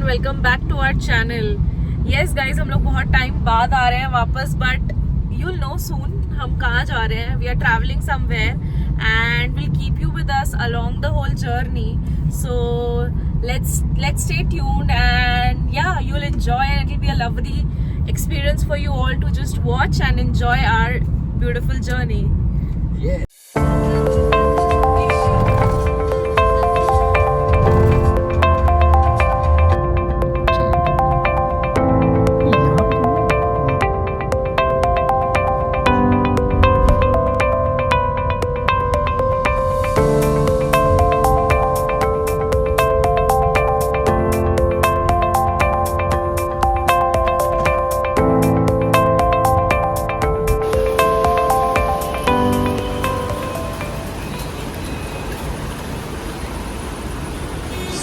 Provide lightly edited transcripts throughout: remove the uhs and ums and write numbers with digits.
Welcome back to our channel. Yes guys, हम लोग बहुत टाइम बाद आ रहे हैं वापस, बट you'll know soon हम कहाँ जा रहे हैं. We are traveling somewhere and we'll keep you with us along the whole journey. So let's stay tuned and yeah, you'll enjoy and it'll be a lovely experience for you all to just watch and enjoy our beautiful journey. Yeah.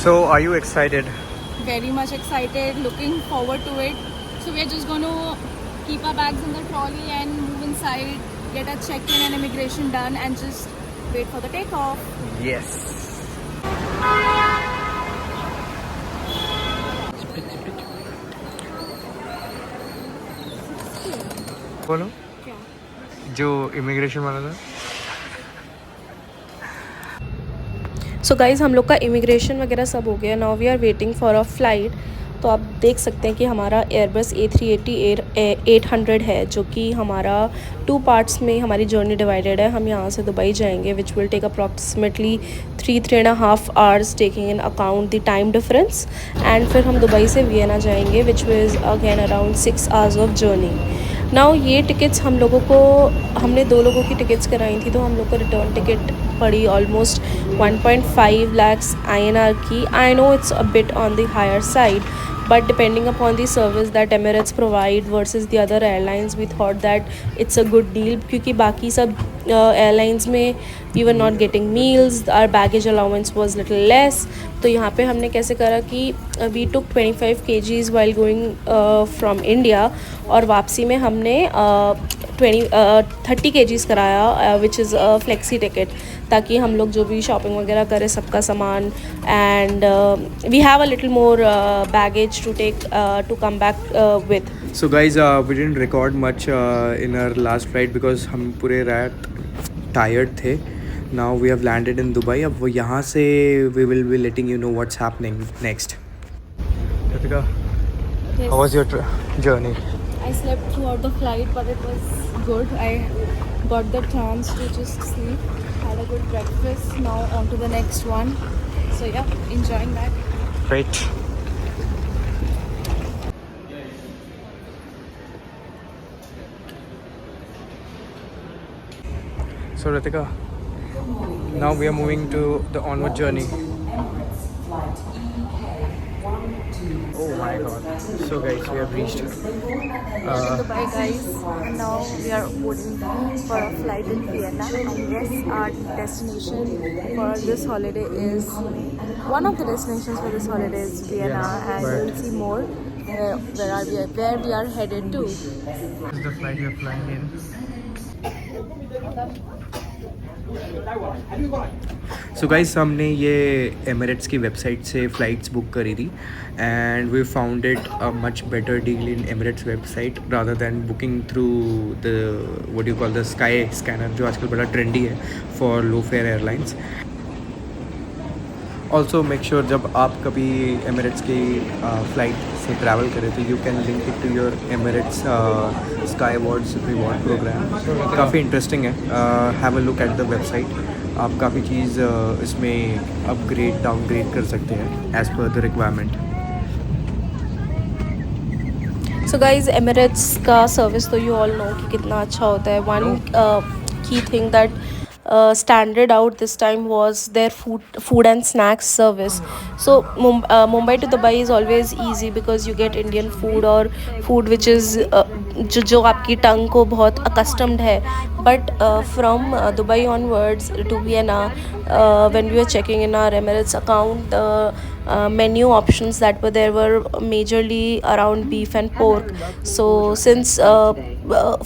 So, are you excited? Very much excited, looking forward to it. So we are just going to keep our bags in the trolley and move inside, get our check-in and immigration done and just wait for the takeoff. Yes. बोलो क्या? जो immigration वाला था. So guys, हम लोग का immigration वगैरह सब हो गया. Now we are waiting for a flight. तो आप देख सकते हैं कि हमारा एयरबस A380-800 है, जो कि हमारा 2 पार्ट्स में हमारी जर्नी डिवाइडेड है. हम यहाँ से दुबई जाएंगे which will take approximately 3.5 hours taking in account the time difference. And फिर हम दुबई से वियना जाएंगे which is again around 6 hours of journey. Now ये टिकट्स हमने 2 लोगों की टिकट्स कराई थी, तो हम लोग को रिटर्न टिकट पड़ी ऑलमोस्ट 1.5 lakhs INR की. I know it's a bit on the higher side, but depending upon the service that Emirates provide versus the other airlines, we thought that it's a good deal. क्योंकि बाकी सब airlines में we were not getting meals, our baggage allowance was little less. तो यहाँ पे हमने कैसे करा कि we took 25 kgs while going from India, और वापसी में हमने 30 kgs कराया which is a flexi ticket, ताकि हम लोग जो भी शॉपिंग वगैरह करें सबका सामान. And we have a little more baggage to take to come back with. So guys, we didn't record much in our last flight because हम पूरे रात tired थे. Now we have landed in Dubai. अब वो यहाँ से we will be letting you know what's happening next. Ritika, how was your journey? I slept throughout the flight, but it was good. I got the chance to just sleep, had a good breakfast. Now on to the next one. So yeah, enjoying that. Great. So Ritika, now we are moving to the onward journey. Oh my god. So guys, we have reached Dubai guys, and now we are boarding for a flight in Vienna. And yes, our destination for this holiday is one of the destinations for this holiday is Vienna, and we'll see more where we are headed to. This is the flight we are flying in. So guys, हमने ये Emirates की website से flights book करी थी and we found it a much better deal in Emirates website rather than booking through the what you call the Skyscanner, जो आजकल बड़ा trendy है for low fare airlines. Also make sure जब आप कभी Emirates की flight से travel करें तो you can link it to your Emirates Skywards reward program. काफ़ी इंटरेस्टिंग है. Have a look at the website. आप काफ़ी चीज़ इसमें अपग्रेड डाउनग्रेड कर सकते हैं as per the requirement. So guys, Emirates का सर्विस तो यू ऑल नो कि कितना अच्छा होता है. One key thing that standard out this time was their food and snacks service. So Mumbai to Dubai is always easy because you get Indian food or food which is जो आपकी टंग को बहुत accustomed है. But from Dubai onwards to Vienna, when we were checking in our Emirates account, menu options that were there were majorly around beef and pork. So since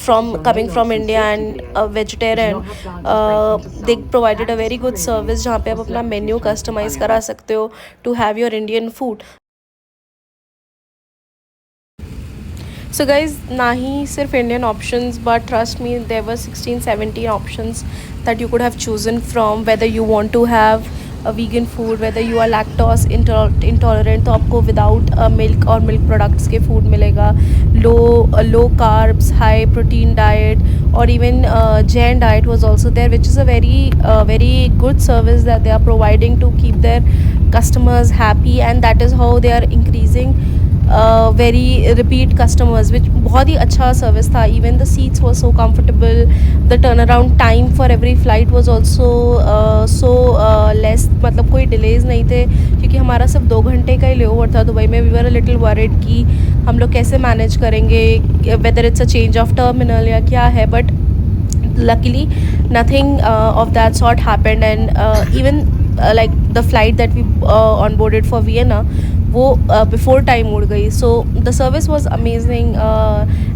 from coming from India and a vegetarian, they provided a very good service जहाँ पे आप अपना menu customize करा सकते हो to have your Indian food. So guys ना ही सिर्फ Indian options but trust me there were 16-17 options that you could have chosen from whether you want to have a vegan food, whether you are lactose intolerant तो आपको without milk और milk products के food मिलेगा, low carbs, high protein diet, or even Jain diet was also there, which is a very good service that they are providing to keep their customers happy, and that is how they are increasing very repeat customers, which बहुत ही अच्छा service था. Even the seats were so comfortable, the turnaround time for every flight was also so less, मतलब कोई delays नहीं थे, क्योंकि हमारा सिर्फ 2 घंटे का ही layover था दुबई में. We were a little worried कि हम लोग कैसे manage करेंगे, whether it's a change of terminal या क्या है, but luckily nothing of that sort happened. And even like the flight that we onboarded for Vienna, वो बिफोर टाइम उड़ गई. So the service was amazing.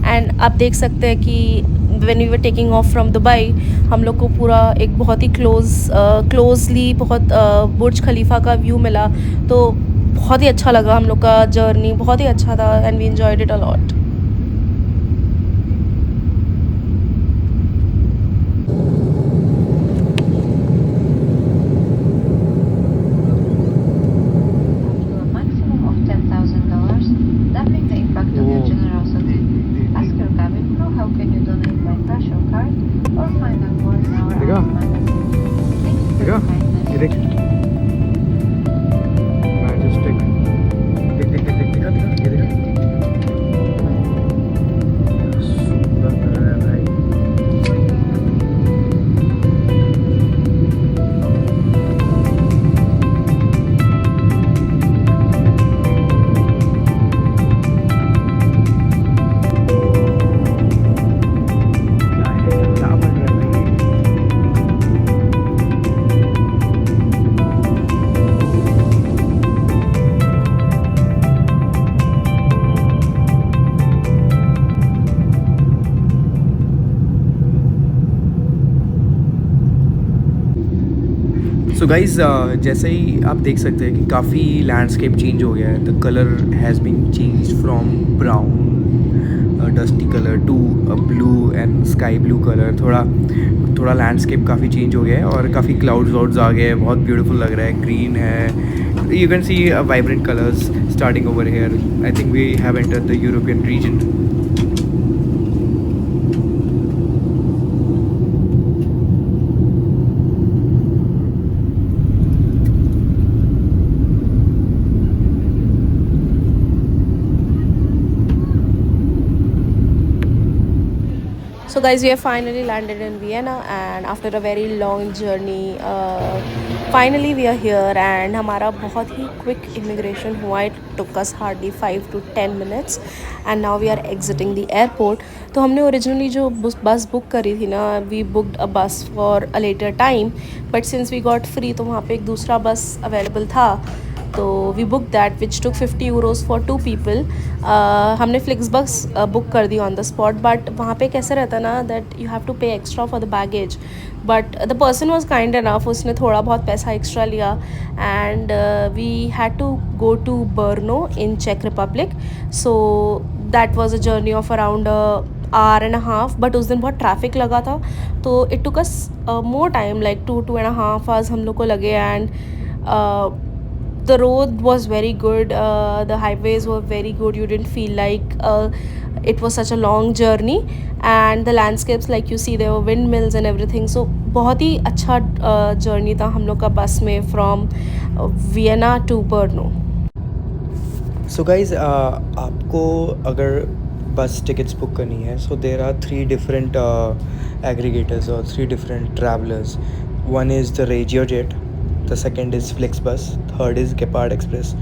And आप देख सकते हैं कि when we were taking off from Dubai, हम लोग को पूरा एक बहुत ही क्लोजली बहुत बुर्ज खलीफा का व्यू मिला. तो बहुत ही अच्छा लगा, हम लोग का जर्नी बहुत ही अच्छा था and we enjoyed it a lot. To a maximum of $10,000, doubling the impact of your generosity. Ask your cabin crew how can you donate by cash or card, or find out more in our देखा? app magazine. Thank you for your kindness. ये देख majestic, देखा ये देखा सुंदर लग रहा है भाई. क्या बन रहा है भाई. सो गाइज़ जैसे ही आप देख सकते हैं कि काफ़ी लैंडस्केप चेंज हो गया है. The colour has been change from brown dusty colour to blue and sky blue colour. थोड़ा लैंडस्केप काफ़ी चेंज हो गया है और काफ़ी क्लाउड्स आ गए हैं. बहुत ब्यूटीफुल लग रहा है. ग्रीन है, you can see vibrant colours starting over here. I think we have entered the European region. So guys, we have finally landed in Vienna, and after a very long journey, finally we are here. And हमारा बहुत ही quick immigration हुआ. It took us hardly 5 to 10 minutes, and now we are exiting the airport. तो हमने originally जो बस book करी थी ना, we booked a bus for a later time, but since we got free तो वहाँ पे एक दूसरा बस available था, तो we book that which took 50 euros for 2 people. हमने फ्लिक्स बस बुक कर दी ऑन द स्पॉट, बट वहाँ पे कैसे रहता ना that you have to pay extra for the baggage. But the person was kind enough, उसने थोड़ा बहुत पैसा एक्स्ट्रा लिया. And we had to go to Brno in चेक Republic. So that was a journey of around hour and a half, but उस दिन बहुत traffic लगा था, तो it took us more time, like 2.5 hours हम लोग को लगे. And the road was very good, the highways were very good, you didn't feel like it was such a long journey, and the landscapes, like you see, there were windmills and everything. So बहुत ही अच्छा journey था हम लोग का बस में from Vienna to Brno. So guys आपको अगर बस टिकट्स बुक करनी है, so there are 3 different aggregators और 3 different travellers. One is the RegioJet, the second is Flix bus, third is Gepard Express.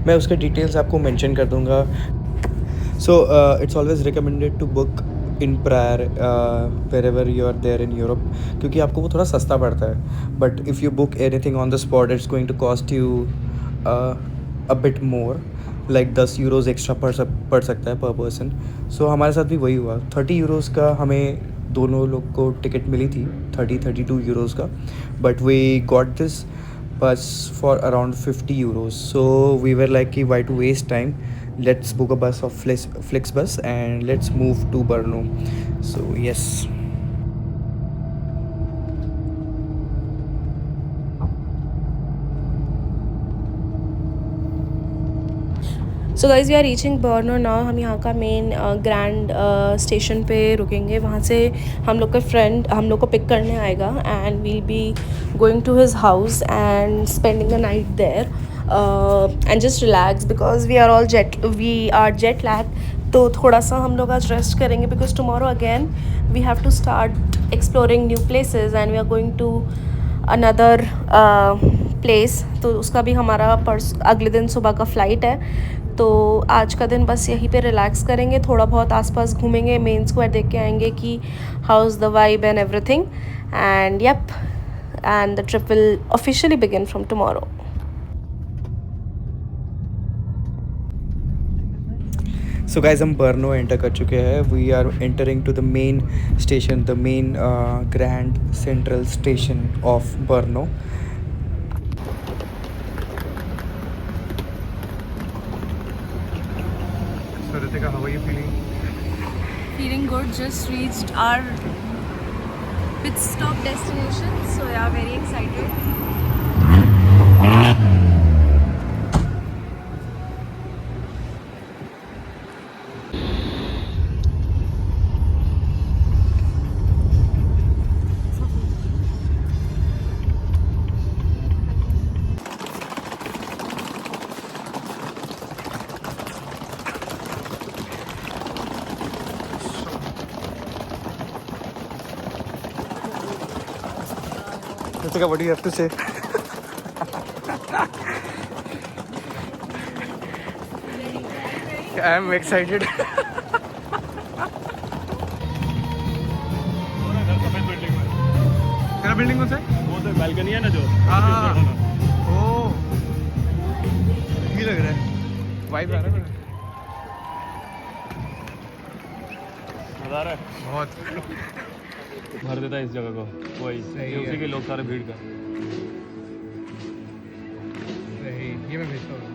मैं उसके डिटेल्स आपको मेंशन कर दूंगा. So it's always recommended to book in prior wherever you are there in Europe, क्योंकि आपको वो थोड़ा सस्ता पड़ता है. But if you book anything on the spot, it's going to cost you a bit more, like 10 euros extra पड़ सकता है पर पर्सन. सो हमारे साथ भी वही हुआ. 30 यूरोज़ का हमें दोनों लोग को टिकट मिली थी, 32 यूरोज़ का. But we got this bus for around 50 euros. So we were like, why to waste time, let's book a bus of Flixbus and let's move to Brno. So yes. So guys we are reaching Brno now. हम यहाँ का main grand station पे रुकेंगे। वहाँ से हम लोग का फ्रेंड हम लोग को पिक करने आएगा and we'll be going to his house and spending the night there and just relax because we are jet lag. तो थोड़ा सा हम लोग आज रेस्ट करेंगे because tomorrow again we have to start exploring new places and we are going to another place. तो उसका भी हमारा अगले दिन सुबह का फ़्लाइट है। तो आज का दिन बस यहीं पे रिलैक्स करेंगे, थोड़ा बहुत आसपास घूमेंगे, मेन स्क्वायर देख के आएंगे कि how is the vibe and everything and yup and the trip will officially begin from tomorrow. So guys, हम Brno एंटर कर चुके हैं। We are entering to the main station, the main grand central station of Brno. So Ritika, how are you feeling? Feeling good, just reached our pit stop destination, so yeah, very excited. Ritika, what do you have to say? I am excited. तेरा building कौन सा है? वो तो balcony है ना जो हाँ। ओ ये लग रहा है, वाइब आ रहा है। मजा आ रहा है, बहुत भर देता है इस जगह को वही सही ये है। उसी के लोग सारे भीड़ का सही, ये मैं भेजता हूँ।